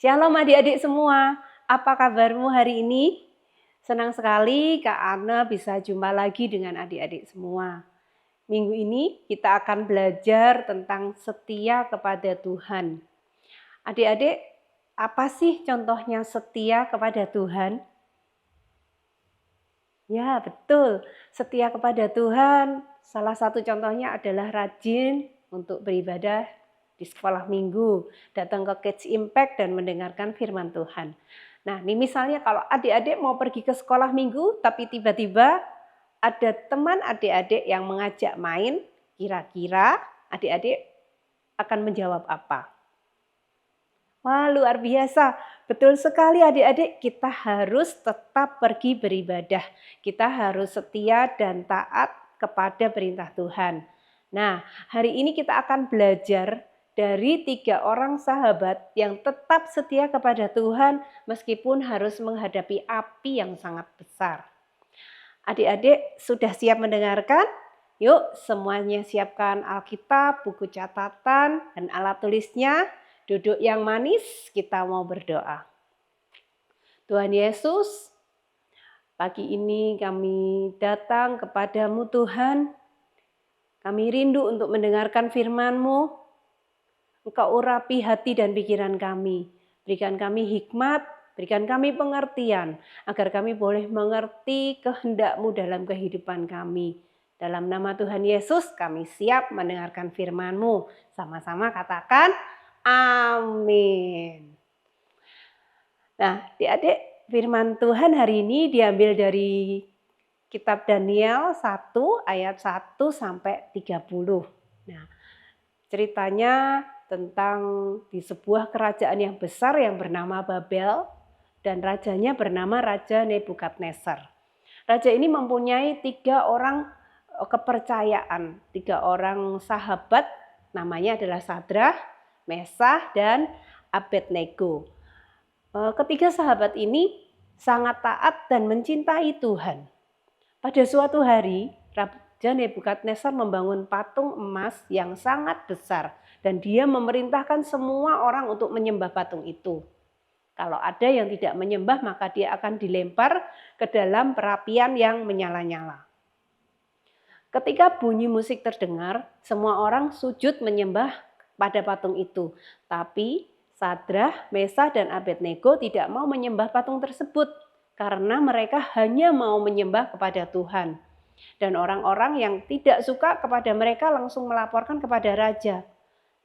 Shalom adik-adik semua, apa kabarmu hari ini? Senang sekali Kak Ana bisa jumpa lagi dengan adik-adik semua. Minggu ini kita akan belajar tentang setia kepada Tuhan. Adik-adik, apa sih contohnya setia kepada Tuhan? Ya, betul. Setia kepada Tuhan, salah satu contohnya adalah rajin untuk beribadah di sekolah minggu, datang ke Kids Impact dan mendengarkan firman Tuhan. Nah, ini misalnya kalau adik-adik mau pergi ke sekolah minggu, tapi tiba-tiba ada teman adik-adik yang mengajak main, kira-kira adik-adik akan menjawab apa? Wah, luar biasa. Betul sekali adik-adik, kita harus tetap pergi beribadah. Kita harus setia dan taat kepada perintah Tuhan. Nah, hari ini kita akan belajar dari 3 orang sahabat yang tetap setia kepada Tuhan meskipun harus menghadapi api yang sangat besar. Adik-adik sudah siap mendengarkan? Yuk semuanya siapkan Alkitab, buku catatan, dan alat tulisnya. Duduk yang manis, kita mau berdoa. Tuhan Yesus, pagi ini kami datang kepadamu Tuhan. Kami rindu untuk mendengarkan firman-Mu. Engkau urapi hati dan pikiran kami. Berikan kami hikmat, berikan kami pengertian, agar kami boleh mengerti kehendak-Mu dalam kehidupan kami. Dalam nama Tuhan Yesus kami siap mendengarkan firman-Mu. Sama-sama katakan, amin. Nah, adik-adik, firman Tuhan hari ini diambil dari kitab Daniel 1 ayat 1 sampai 30. Nah, ceritanya tentang di sebuah kerajaan yang besar yang bernama Babel dan rajanya bernama Raja Nebukadnezar. Raja ini mempunyai 3 orang kepercayaan, 3 orang sahabat, namanya adalah Sadrah, Mesah, dan Abednego. Ketiga sahabat ini sangat taat dan mencintai Tuhan. Pada suatu hari, Raja Nebukadnezar membangun patung emas yang sangat besar dan dia memerintahkan semua orang untuk menyembah patung itu. Kalau ada yang tidak menyembah, maka dia akan dilempar ke dalam perapian yang menyala-nyala. Ketika bunyi musik terdengar, semua orang sujud menyembah pada patung itu. Tapi Sadrah, Mesah, dan Abednego tidak mau menyembah patung tersebut karena mereka hanya mau menyembah kepada Tuhan. Dan orang-orang yang tidak suka kepada mereka langsung melaporkan kepada raja.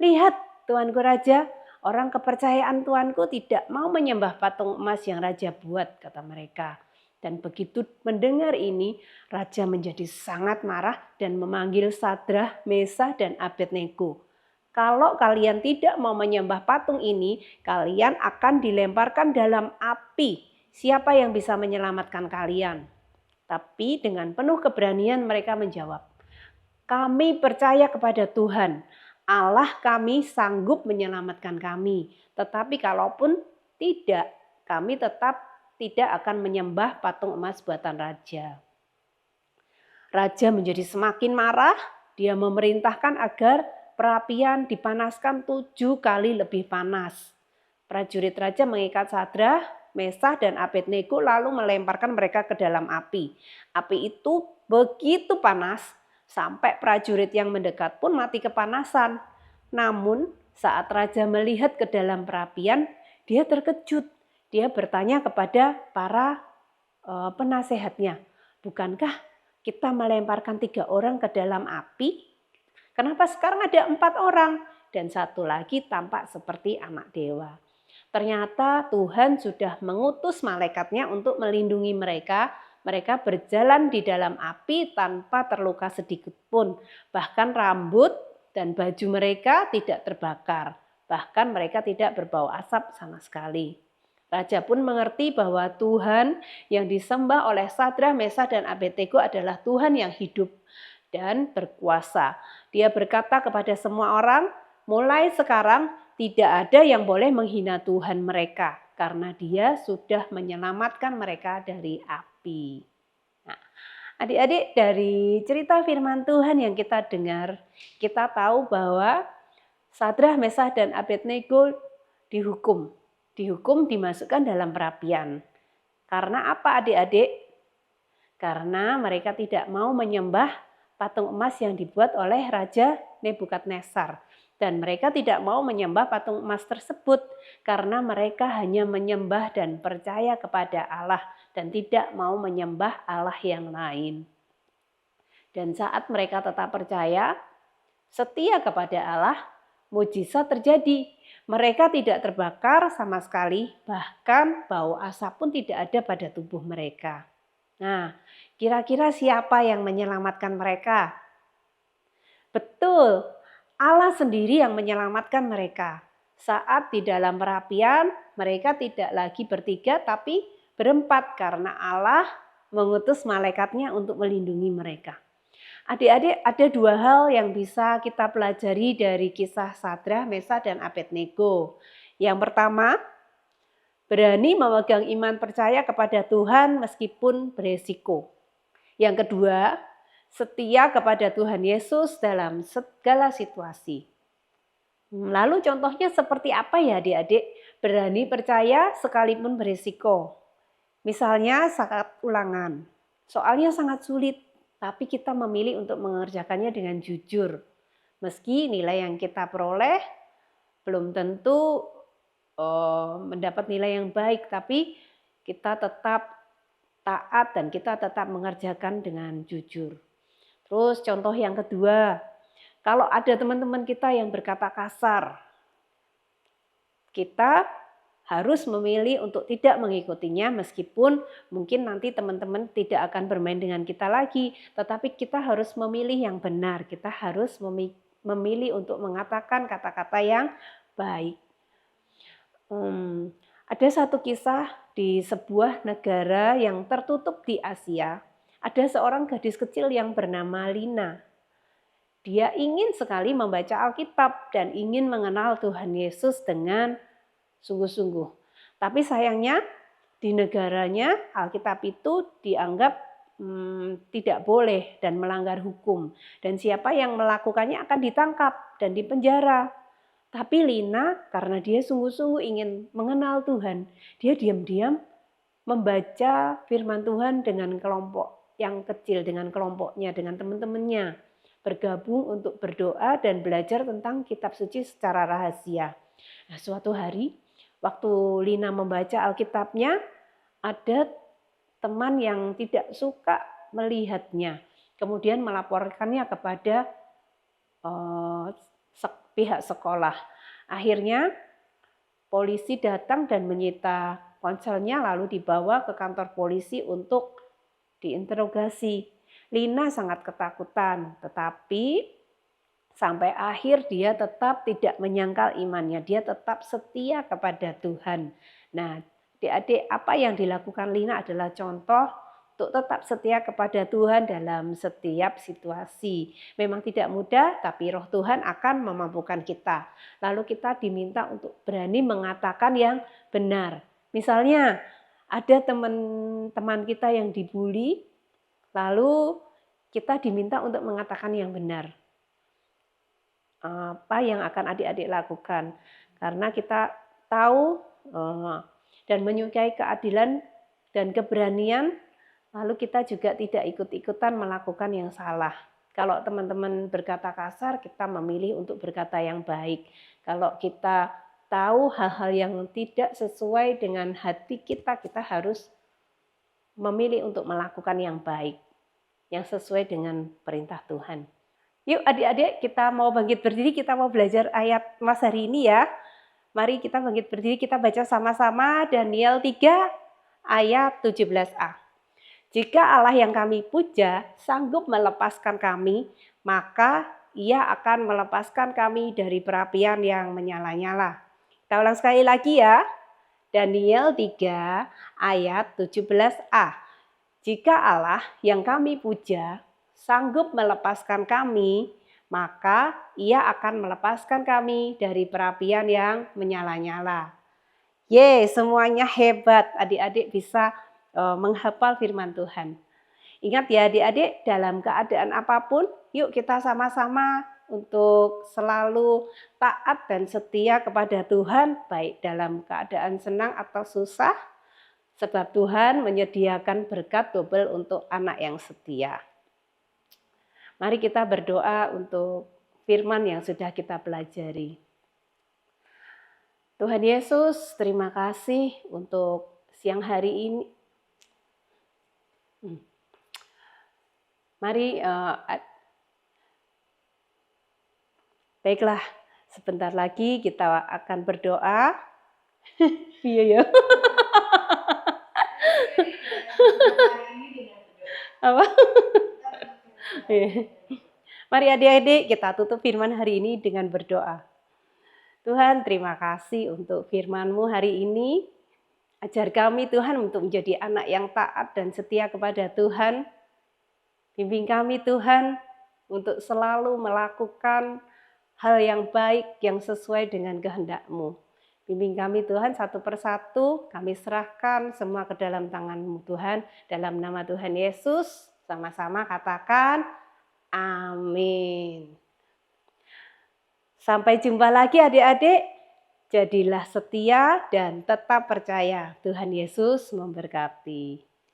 Lihat, Tuanku Raja, orang kepercayaan Tuanku tidak mau menyembah patung emas yang raja buat, kata mereka. Dan begitu mendengar ini, raja menjadi sangat marah dan memanggil Sadrah, Mesah, dan Abednego. Kalau kalian tidak mau menyembah patung ini, kalian akan dilemparkan dalam api. Siapa yang bisa menyelamatkan kalian? Tapi dengan penuh keberanian mereka menjawab, kami percaya kepada Tuhan. Allah kami sanggup menyelamatkan kami. Tetapi kalaupun tidak, kami tetap tidak akan menyembah patung emas buatan raja. Raja menjadi semakin marah. Dia memerintahkan agar perapian dipanaskan 7 kali lebih panas. Prajurit raja mengikat Sadrah, Mesah, dan Abednego lalu melemparkan mereka ke dalam api. Api itu begitu panas sampai prajurit yang mendekat pun mati kepanasan. Namun saat raja melihat ke dalam perapian, dia terkejut. Dia bertanya kepada para penasehatnya, bukankah kita melemparkan 3 orang ke dalam api? Kenapa sekarang ada 4 orang? Dan 1 lagi tampak seperti anak dewa. Ternyata Tuhan sudah mengutus malaikatnya untuk melindungi mereka. Mereka berjalan di dalam api tanpa terluka sedikit pun. Bahkan rambut dan baju mereka tidak terbakar. Bahkan mereka tidak berbau asap sama sekali. Raja pun mengerti bahwa Tuhan yang disembah oleh Sadrah, Mesah, dan Abednego adalah Tuhan yang hidup dan berkuasa. Dia berkata kepada semua orang, mulai sekarang tidak ada yang boleh menghina Tuhan mereka karena Dia sudah menyelamatkan mereka dari api. Nah, adik-adik, dari cerita firman Tuhan yang kita dengar, kita tahu bahwa Sadrah, Mesah, dan Abednego dihukum. dihukum dimasukkan dalam perapian. Karena apa adik-adik? Karena mereka tidak mau menyembah patung emas yang dibuat oleh Raja Nebukadnezar. Dan mereka tidak mau menyembah patung emas tersebut karena mereka hanya menyembah dan percaya kepada Allah dan tidak mau menyembah Allah yang lain. Dan saat mereka tetap percaya, setia kepada Allah, mujizat terjadi. Mereka tidak terbakar sama sekali, bahkan bau asap pun tidak ada pada tubuh mereka. Nah, kira-kira siapa yang menyelamatkan mereka? Betul, Allah sendiri yang menyelamatkan mereka. Saat di dalam perapian, mereka tidak lagi bertiga tapi berempat karena Allah mengutus malaikatnya untuk melindungi mereka. Adik-adik, ada dua hal yang bisa kita pelajari dari kisah Sadrah, Mesakh, dan Abednego. Yang pertama, berani memegang iman percaya kepada Tuhan meskipun beresiko. Yang kedua, setia kepada Tuhan Yesus dalam segala situasi. Lalu contohnya seperti apa ya adik-adik? Berani percaya sekalipun beresiko. Misalnya saat ulangan, soalnya sangat sulit, tapi kita memilih untuk mengerjakannya dengan jujur. Meski nilai yang kita peroleh belum tentu mendapat nilai yang baik, tapi kita tetap taat dan kita tetap mengerjakan dengan jujur. Terus contoh yang kedua, kalau ada teman-teman kita yang berkata kasar, kita harus memilih untuk tidak mengikutinya meskipun mungkin nanti teman-teman tidak akan bermain dengan kita lagi, tetapi kita harus memilih yang benar, kita harus memilih untuk mengatakan kata-kata yang baik. Ada satu kisah di sebuah negara yang tertutup di Asia. Ada seorang gadis kecil yang bernama Lina. Dia ingin sekali membaca Alkitab dan ingin mengenal Tuhan Yesus dengan sungguh-sungguh. Tapi sayangnya di negaranya Alkitab itu dianggap tidak boleh dan melanggar hukum. Dan siapa yang melakukannya akan ditangkap dan dipenjara. Tapi Lina karena dia sungguh-sungguh ingin mengenal Tuhan, dia diam-diam membaca firman Tuhan dengan kelompok yang kecil, dengan kelompoknya, dengan teman-temannya. Bergabung untuk berdoa dan belajar tentang kitab suci secara rahasia. Nah, suatu hari waktu Lina membaca Alkitabnya, ada teman yang tidak suka melihatnya. Kemudian melaporkannya kepada pihak sekolah. Akhirnya polisi datang dan menyita ponselnya lalu dibawa ke kantor polisi untuk diinterogasi. Lina sangat ketakutan, tetapi sampai akhir dia tetap tidak menyangkal imannya, dia tetap setia kepada Tuhan. Nah, adik-adik, apa yang dilakukan Lina adalah contoh untuk tetap setia kepada Tuhan dalam setiap situasi. Memang tidak mudah, tapi roh Tuhan akan memampukan kita. Lalu kita diminta untuk berani mengatakan yang benar. Misalnya, ada teman-teman kita yang dibully, lalu kita diminta untuk mengatakan yang benar. Apa yang akan adik-adik lakukan? Karena kita tahu dan menyukai keadilan dan keberanian, lalu kita juga tidak ikut-ikutan melakukan yang salah. Kalau teman-teman berkata kasar, kita memilih untuk berkata yang baik. Kalau kita tahu hal-hal yang tidak sesuai dengan hati kita, kita harus memilih untuk melakukan yang baik, yang sesuai dengan perintah Tuhan. Yuk adik-adik, kita mau bangkit berdiri, kita mau belajar ayat Mas hari ini ya. Mari kita bangkit berdiri, kita baca sama-sama Daniel 3 ayat 17a. Jika Allah yang kami puja sanggup melepaskan kami, maka Ia akan melepaskan kami dari perapian yang menyala-nyala. Kita ulang sekali lagi ya. Daniel 3 ayat 17a. Jika Allah yang kami puja sanggup melepaskan kami, maka Ia akan melepaskan kami dari perapian yang menyala-nyala. Semuanya hebat, adik-adik bisa menghafal firman Tuhan. Ingat ya adik-adik, dalam keadaan apapun, yuk kita sama-sama untuk selalu taat dan setia kepada Tuhan, baik dalam keadaan senang atau susah, sebab Tuhan menyediakan berkat double untuk anak yang setia. Mari kita berdoa untuk firman yang sudah kita pelajari. Tuhan Yesus, terima kasih untuk siang hari ini. Mari, baiklah, sebentar lagi kita akan berdoa. Iya ya. Apa? Mari adik-adik kita tutup firman hari ini dengan berdoa. Tuhan, terima kasih untuk firman-Mu hari ini. Ajar kami Tuhan untuk menjadi anak yang taat dan setia kepada Tuhan. Bimbing kami Tuhan untuk selalu melakukan hal yang baik yang sesuai dengan kehendak-Mu. Bimbing kami Tuhan satu persatu, kami serahkan semua ke dalam tangan-Mu Tuhan. Dalam nama Tuhan Yesus, sama-sama katakan amin. Sampai jumpa lagi adik-adik. Jadilah setia dan tetap percaya. Tuhan Yesus memberkati.